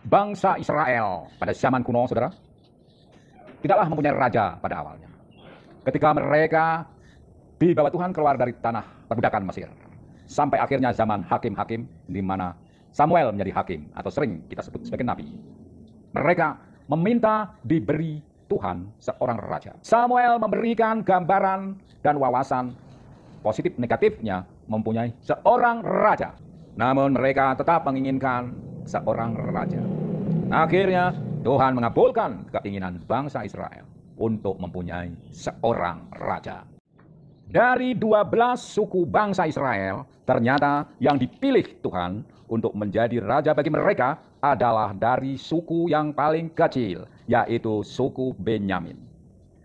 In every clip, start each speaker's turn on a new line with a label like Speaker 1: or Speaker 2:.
Speaker 1: Bangsa Israel pada zaman kuno, saudara, tidaklah mempunyai raja pada awalnya. Ketika mereka dibawa Tuhan keluar dari tanah perbudakan Mesir, sampai akhirnya zaman hakim-hakim, di mana Samuel menjadi hakim, atau sering kita sebut sebagai nabi. Mereka meminta diberi Tuhan seorang raja. Samuel memberikan gambaran dan wawasan positif negatifnya mempunyai seorang raja. Namun mereka tetap menginginkan seorang raja. Akhirnya Tuhan mengabulkan keinginan bangsa Israel untuk mempunyai seorang raja. Dari 12 suku bangsa Israel, ternyata yang dipilih Tuhan untuk menjadi raja bagi mereka adalah dari suku yang paling kecil, yaitu suku Benyamin.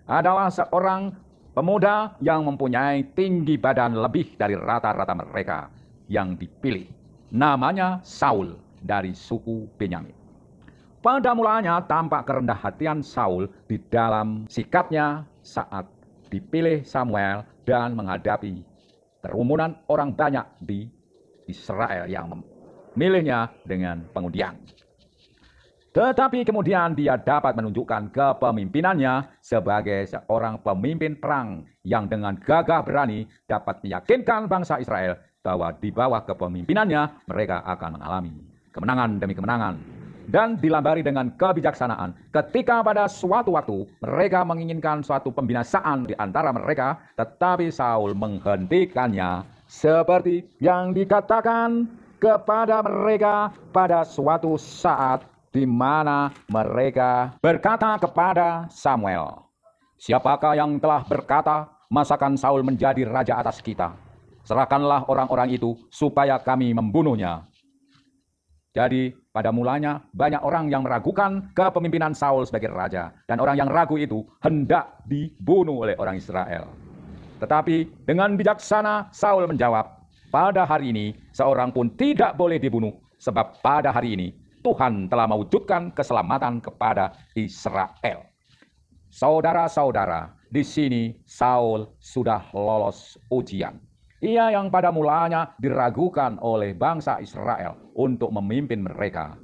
Speaker 1: Adalah seorang pemuda yang mempunyai tinggi badan lebih dari rata-rata mereka yang dipilih. Namanya Saul dari suku Benyamin. Pada mulanya tampak kerendah hatian Saul di dalam sikapnya saat dipilih Samuel dan menghadapi kerumunan orang banyak di Israel yang memilihnya dengan pengundian. Tetapi kemudian dia dapat menunjukkan kepemimpinannya sebagai seorang pemimpin perang yang dengan gagah berani dapat meyakinkan bangsa Israel bahwa di bawah kepemimpinannya mereka akan mengalami kemenangan demi kemenangan. Dan dilambari dengan kebijaksanaan ketika pada suatu waktu mereka menginginkan suatu pembinasaan di antara mereka, tetapi Saul menghentikannya seperti yang dikatakan kepada mereka pada suatu saat di mana mereka berkata kepada Samuel, "Siapakah yang telah berkata, masakan Saul menjadi raja atas kita? Serahkanlah orang-orang itu supaya kami membunuhnya." Jadi pada mulanya banyak orang yang meragukan kepemimpinan Saul sebagai raja. Dan orang yang ragu itu hendak dibunuh oleh orang Israel. Tetapi dengan bijaksana Saul menjawab, pada hari ini seorang pun tidak boleh dibunuh. Sebab pada hari ini Tuhan telah mewujudkan keselamatan kepada Israel. Saudara-saudara, di sini Saul sudah lolos ujian. Ia yang pada mulanya diragukan oleh bangsa Israel untuk memimpin mereka,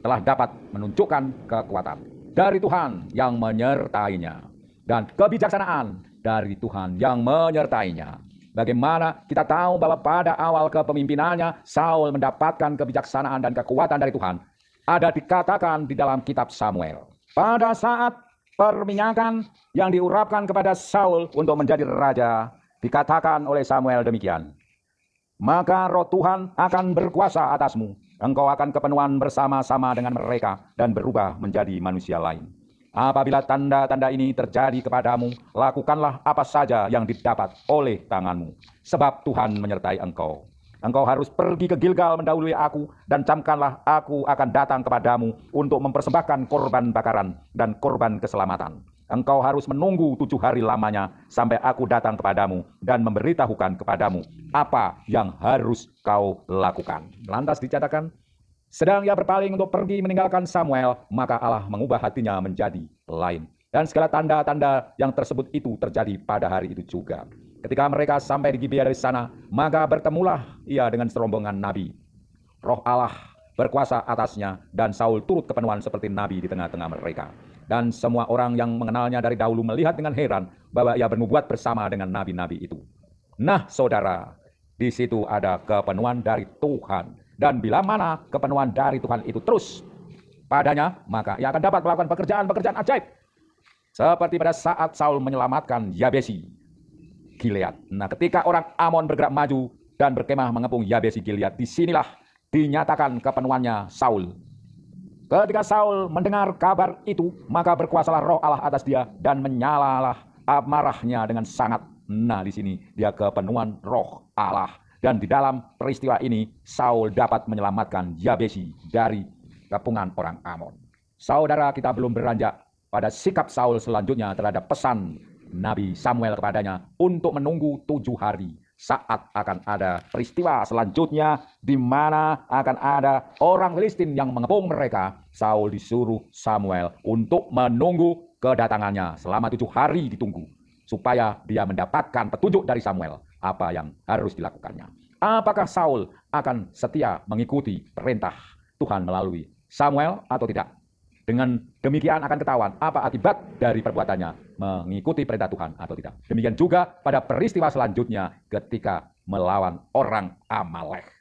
Speaker 1: telah dapat menunjukkan kekuatan dari Tuhan yang menyertainya dan kebijaksanaan dari Tuhan yang menyertainya. Bagaimana kita tahu bahwa pada awal kepemimpinannya Saul mendapatkan kebijaksanaan dan kekuatan dari Tuhan? Ada dikatakan di dalam kitab Samuel. Pada saat perminyakan yang diurapkan kepada Saul untuk menjadi raja, dikatakan oleh Samuel demikian, "Maka roh Tuhan akan berkuasa atasmu. Engkau akan kepenuhan bersama-sama dengan mereka dan berubah menjadi manusia lain. Apabila tanda-tanda ini terjadi kepadamu, lakukanlah apa saja yang didapat oleh tanganmu. Sebab Tuhan menyertai engkau. Engkau harus pergi ke Gilgal mendahului aku, dan camkanlah aku akan datang kepadamu untuk mempersembahkan korban bakaran dan korban keselamatan. Engkau harus menunggu 7 hari lamanya sampai aku datang kepadamu dan memberitahukan kepadamu apa yang harus kau lakukan." Lantas dicatatkan, sedang ia berpaling untuk pergi meninggalkan Samuel, maka Allah mengubah hatinya menjadi lain. Dan segala tanda-tanda yang tersebut itu terjadi pada hari itu juga. Ketika mereka sampai di Gibea dari sana, maka bertemulah ia dengan serombongan nabi. Roh Allah berkuasa atasnya, dan Saul turut kepenuhan seperti nabi di tengah-tengah mereka. Dan semua orang yang mengenalnya dari dahulu melihat dengan heran bahwa ia bernubuat bersama dengan nabi-nabi itu. Nah, saudara, di situ ada kepenuhan dari Tuhan. Dan bila mana kepenuhan dari Tuhan itu terus padanya, maka ia akan dapat melakukan pekerjaan-pekerjaan ajaib. Seperti pada saat Saul menyelamatkan Yabesi Gilead. Nah, ketika orang Amon bergerak maju dan berkemah mengepung Yabesi Gilead, disinilah dinyatakan kepenuhannya Saul. Ketika Saul mendengar kabar itu, maka berkuasalah roh Allah atas dia dan menyalalah amarahnya dengan sangat. Nah, di sini dia kepenuhan roh Allah. Dan di dalam peristiwa ini, Saul dapat menyelamatkan Yabesi dari kepungan orang Amon. Saudara, kita belum beranjak pada sikap Saul selanjutnya terhadap pesan Nabi Samuel kepadanya untuk menunggu 7 hari. Saat akan ada peristiwa selanjutnya di mana akan ada orang Filistin yang mengepung mereka, Saul disuruh Samuel untuk menunggu kedatangannya selama 7 hari ditunggu, supaya dia mendapatkan petunjuk dari Samuel apa yang harus dilakukannya. Apakah Saul akan setia mengikuti perintah Tuhan melalui Samuel atau tidak. Dengan demikian akan ketahuan apa akibat dari perbuatannya, mengikuti perintah Tuhan atau tidak. Demikian juga pada peristiwa selanjutnya ketika melawan orang Amalek.